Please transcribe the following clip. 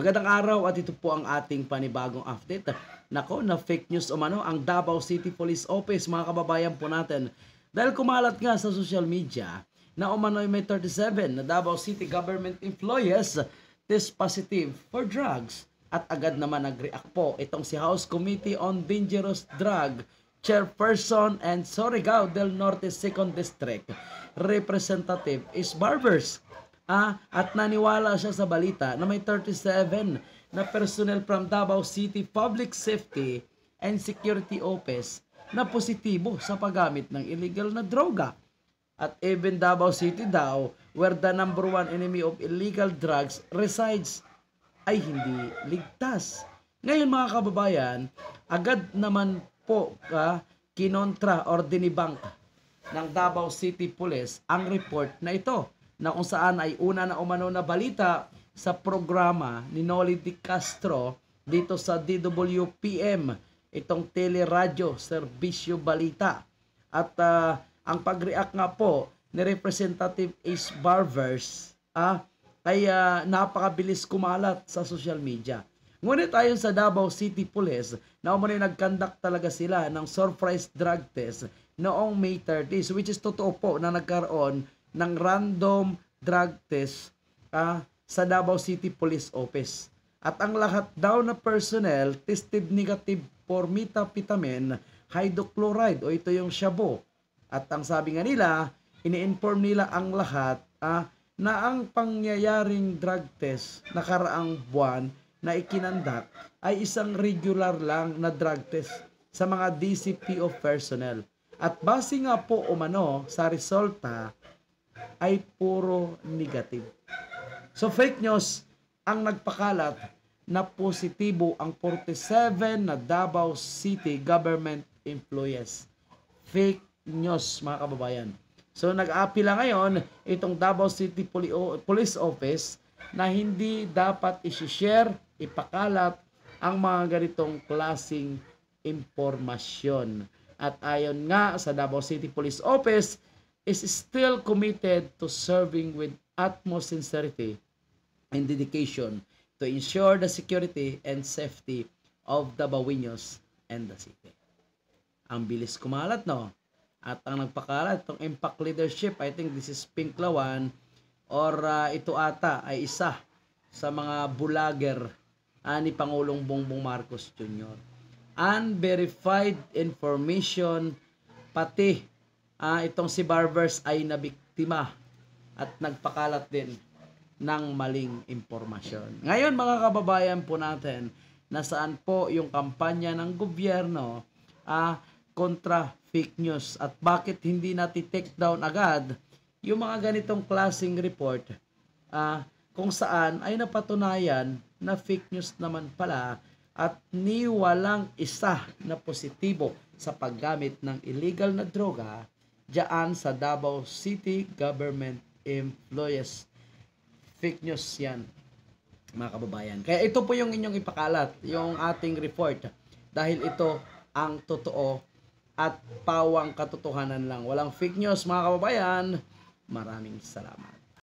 Magandang araw at ito po ang ating panibagong update. Nako, na fake news umano ang Davao City Police Office, mga kababayan po natin. Dahil kumalat nga sa social media na umano'y may 37 na Davao City government employees test positive for drugs. At agad naman nag-react po itong si House Committee on Dangerous Drug Chairperson and Surigao del Norte 2nd District Representative is Barbers. At naniwala siya sa balita na may 37 na personnel from Davao City Public Safety and Security Office na positibo sa paggamit ng illegal na droga. At even Davao City daw, where the number one enemy of illegal drugs resides, ay hindi ligtas. Ngayon mga kababayan, agad naman po kinontra or dinibank ng Davao City Police ang report na ito, na kung saan ay una na umano na balita sa programa ni Noli Di Castro dito sa DWPM, itong teleradyo, serbisyo balita. At ang pag-react nga po ni Representative Ace Barbers ay napakabilis kumalat sa social media. Ngunit ayon sa Davao City Police, na umano'y nag-conduct talaga sila ng surprise drug test noong May 30, which is totoo po na nagkaroon ng random drug test sa Davao City Police Office. At ang lahat daw na personnel tested negative for methamphetamine hydrochloride o ito yung shabu. At ang sabi nga nila, ini-inform nila ang lahat na ang pangyayaring drug test nakaraang buwan na ikinandak ay isang regular lang na drug test sa mga DCPO personnel. At base nga po umano sa resulta ay puro negative. So fake news ang nagpakalat na positibo ang 47 na Davao City government employees. Fake news mga kababayan. So nag-apila ngayon itong Davao City Police Office na hindi dapat i-share, ipakalat ang mga ganitong klaseng impormasyon. At ayon nga sa Davao City Police Office, is still committed to serving with utmost sincerity and dedication to ensure the security and safety of the Dabaweños and the city. Ang bilis kumalat, no? At ang nagpakalat, itong Impact Leadership, I think this is Pink Lawan, or ito ata ay isa sa mga bulager ni Pangulong Bongbong Marcos Jr. Unverified information, pati itong si Barbers ay nabiktima at nagpakalat din ng maling impormasyon. Ngayon mga kababayan po natin, nasaan po yung kampanya ng gobyerno kontra fake news at bakit hindi nati-take down agad yung mga ganitong klaseng report kung saan ay napatunayan na fake news naman pala at ni walang isa na positibo sa paggamit ng illegal na droga diyan sa Davao City government employees. Fake news yan mga kababayan. Kaya ito po yung inyong ipakalat, yung ating report, dahil ito ang totoo at pawang katotohanan lang. Walang fake news mga kababayan. Maraming salamat.